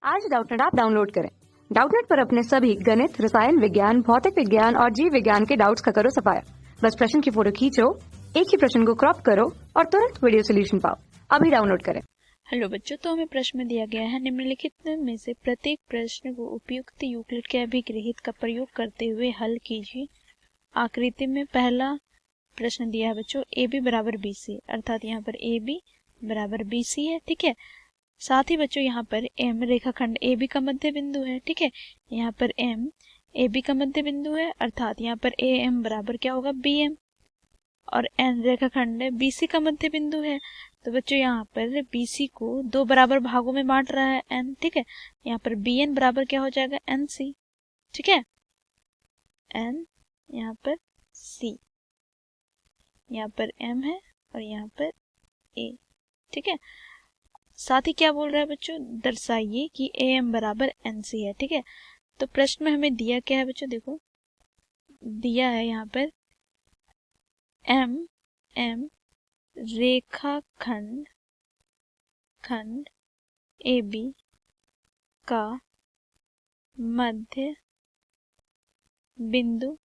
आज Doubtnut app download करें। Doubtnut पर अपने सभी गणित, रसायन विज्ञान, भौतिक विज्ञान और जीव विज्ञान के डाउट्स का करो सफाया। बस प्रश्न की फोटो खींचो, एक ही प्रश्न को क्रॉप करो और तुरंत वीडियो सोल्यूशन पाओ। अभी डाउनलोड करें। हेलो बच्चों, तो हमें प्रश्न दिया गया है, निम्नलिखित में से प्रत्येक प्रश्न को उपयुक्त यूक्लिड के अभिग्रहित का प्रयोग करते हुए हल कीजिए। आकृति में पहला प्रश्न दिया है बच्चों, ए बी बराबर बी सी, अर्थात यहाँ पर ए बी बराबर बी सी है। ठीक है, साथ ही बच्चों यहाँ पर एम रेखाखंड ए बी का मध्य बिंदु है। ठीक है, यहाँ पर एम ए बी का मध्य बिंदु है, अर्थात यहाँ पर ए एम बराबर क्या होगा, बी एम। और एन रेखाखंड बी सी का मध्य बिंदु है, तो बच्चों यहाँ पर बी सी को दो बराबर भागों में बांट रहा है एन। ठीक है, यहाँ पर बी एन बराबर क्या हो जाएगा, एन सी। ठीक है, एन यहाँ पर सी, यहाँ पर एम है और यहाँ पर ए। ठीक है, साथ ही क्या बोल रहा है बच्चों, दर्शाइए कि ए एम बराबर एन सी है। ठीक है, तो प्रश्न में हमें दिया क्या है बच्चों, देखो दिया है यहाँ पर एम एम रेखाखंड खंड ए बी का मध्य बिंदु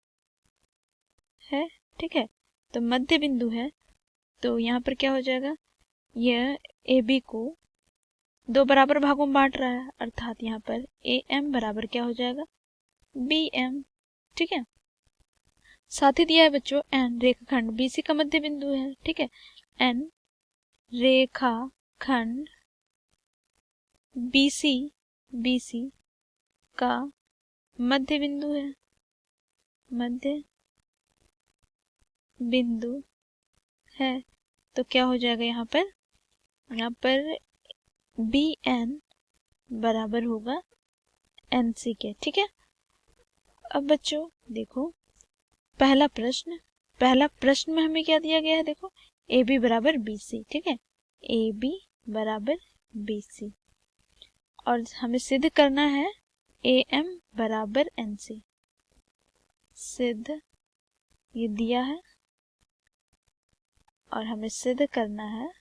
है। ठीक है, तो मध्य बिंदु है, तो यहाँ पर क्या हो जाएगा, यह ए बी को दो बराबर भागों में बांट रहा है, अर्थात यहाँ पर ए एम बराबर क्या हो जाएगा, बी एम। ठीक है, साथ ही दिया है बच्चों एन रेखाखंड बी सी का मध्य बिंदु है। ठीक है, एन रेखाखंड बी सी का मध्य बिंदु है, मध्य बिंदु है, तो क्या हो जाएगा यहाँ पर बी एन बराबर होगा एन सी के। ठीक है, अब बच्चों देखो पहला प्रश्न में हमें क्या दिया गया है, देखो ए बी बराबर बी सी। ठीक है, ए बी बराबर बी सी, और हमें सिद्ध करना है ए एम बराबर एन सी। सिद्ध ये दिया है और हमें सिद्ध करना है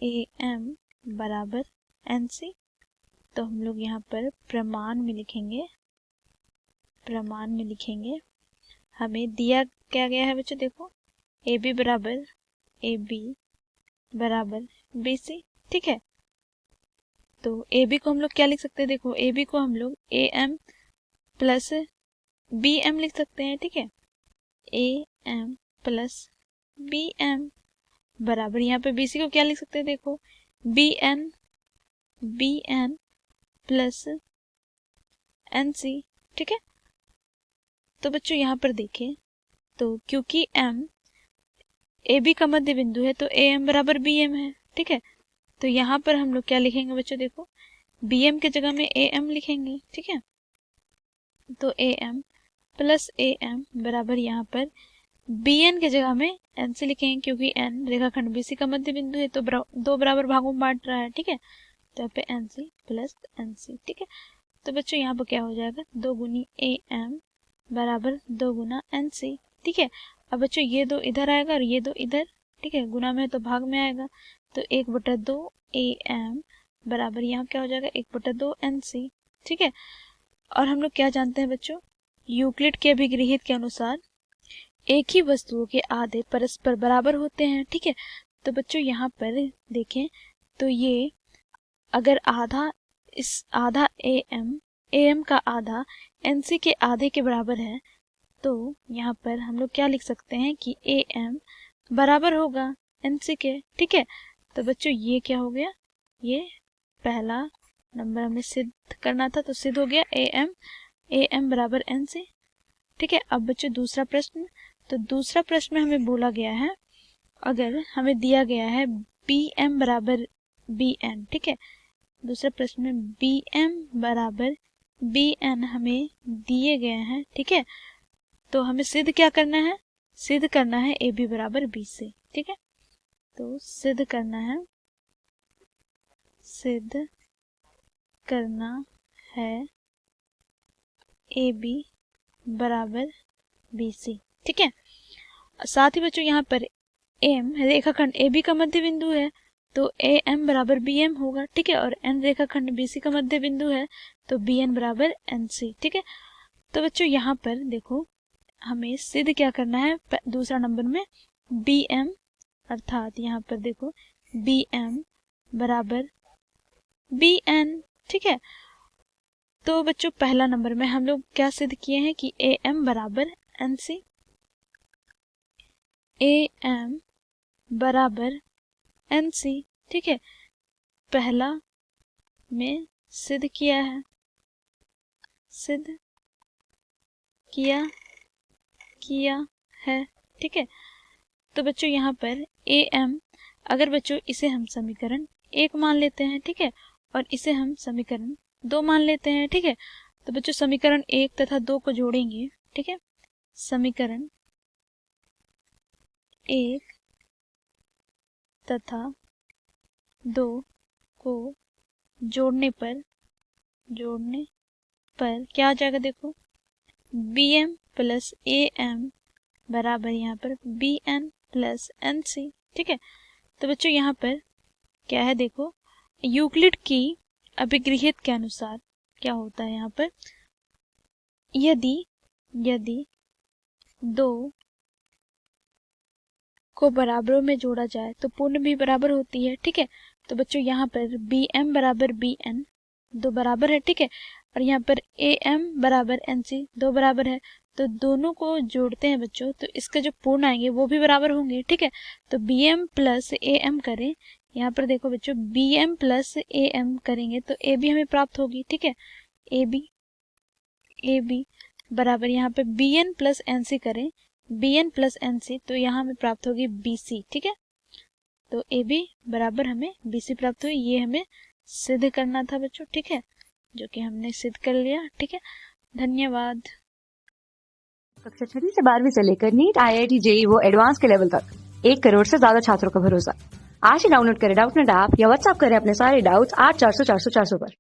ए एम बराबर एन सी। तो हम लोग यहाँ पर प्रमाण में लिखेंगे हमें दिया क्या गया है बच्चों, देखो ए बी बराबर बी सी। ठीक है, तो ए बी को हम लोग क्या लिख सकते हैं, देखो ए बी को हम लोग A M plus B M लिख सकते हैं। ठीक है, A M plus B M बराबर यहाँ पे बी सी को क्या लिख सकते हैं, देखो B N plus N C. ठीक है, तो बच्चों यहाँ पर देखें तो क्योंकि एम ए बी का मध्य बिंदु है तो ए एम बराबर बी एम है। ठीक है, तो यहाँ पर हम लोग क्या लिखेंगे बच्चों, देखो बी एम के जगह में ए एम लिखेंगे। ठीक है, तो A M plus A M बराबर यहाँ पर बी एन के जगह में एन सी लिखेंगे, क्योंकि एन रेखाखंड बी सी का मध्य बिंदु है तो दो बराबर भागों में बांट रहा है। ठीक है, तो यहाँ पे N C plus N C. ठीक है, तो बच्चों यहाँ पर क्या हो जाएगा, 2 गुनी ए एम बराबर 2 गुना एन सी। ठीक है, अब बच्चों ये दो इधर आएगा और ये दो इधर। ठीक है, गुना में तो भाग में आएगा, तो 1/2 ए एम बराबर यहाँ क्या हो जाएगा, 1/2 एन सी। ठीक है, और हम लोग क्या जानते हैं बच्चों, यूक्लिड के अभिगृहित के अनुसार एक ही वस्तुओं के आधे परस्पर बराबर होते हैं। ठीक है, तो बच्चों यहाँ पर देखें तो ये अगर आधा ए एम का आधा एन सी के आधे के बराबर है, तो यहाँ पर हम लोग क्या लिख सकते हैं कि ए एम बराबर होगा एन सी के। ठीक है, तो बच्चों ये क्या हो गया, ये पहला नंबर हमें सिद्ध करना था तो सिद्ध हो गया ए एम बराबर एन सी। ठीक है, अब बच्चों दूसरा प्रश्न, तो दूसरा प्रश्न में हमें बोला गया है, अगर हमें दिया गया है बी एम बराबर बी एन। ठीक है, दूसरे प्रश्न में बी एम बराबर बी एन हमें दिए गए हैं। ठीक है, तो हमें सिद्ध क्या करना है, सिद्ध करना है ए बी बराबर बी से। ठीक है, तो सिद्ध करना है ए बी बराबर बी सी। ठीक है, साथ ही बच्चों यहाँ पर एम रेखाखंड ए बी का मध्य बिंदु है, तो ए एम बराबर बी एम होगा, ठीक है। और एन रेखाखंड बीसी का मध्य बिंदु है, तो बी एन बराबर एन सी, ठीक है। तो बच्चों यहाँ पर देखो हमें सिद्ध क्या करना है, दूसरा नंबर में बी एम, अर्थात यहाँ पर देखो बी एम बराबर बी एन, ठीक है। तो बच्चों पहला नंबर में हम लोग क्या सिद्ध किए हैं कि ए एम बराबर एन सी, ए एम बराबर एन सी, ठीक है। पहला में सिद्ध किया है, सिद्ध किया है, ठीक है। तो बच्चों यहाँ पर ए एम, अगर बच्चों इसे हम समीकरण 1 मान लेते हैं, ठीक है, और इसे हम समीकरण 2 मान लेते हैं, ठीक है। तो बच्चों समीकरण 1 तथा 2 को जोड़ेंगे, ठीक है। समीकरण 1 तथा 2 को जोड़ने पर क्या आ जाएगा, देखो B M plus A M बराबर यहाँ पर B N plus N C, ठीक है। तो बच्चों यहाँ पर क्या है, देखो यूक्लिड की अभिगृहित के अनुसार क्या होता है, यहाँ पर यदि 2 को बराबरों में जोड़ा जाए तो पूर्ण भी बराबर होती है, ठीक है। तो बच्चों यहाँ पर बी एम बराबर बी एन 2 बराबर है, ठीक है, और यहाँ पर ए एम बराबर एन सी 2 बराबर है। तो दोनों को जोड़ते हैं बच्चों, तो इसके जो पूर्ण आएंगे वो भी बराबर होंगे, ठीक है। तो B M plus A M करें, यहाँ पर देखो बच्चों B M plus A M करेंगे तो ए बी हमें प्राप्त होगी, ठीक है। ए बी बराबर यहाँ पे B N plus N C करें, B N plus N C, तो यहाँ हमें प्राप्त होगी बी सी, ठीक है। तो ए बी बराबर हमें बी सी प्राप्त हुई। ये हमें सिद्ध करना था बच्चों, ठीक है, जो कि हमने सिद्ध कर लिया, ठीक है। धन्यवाद। कक्षा 6 से 12वीं से लेकर नीट, IIT, JEE वो एडवांस के लेवल तक 1 करोड़ से ज्यादा छात्रों का भरोसा। आज ही डाउनलोड करें डाउटनेट ऐप या व्हाट्सएप करें अपने सारे डाउट्स 8400 400 400 पर।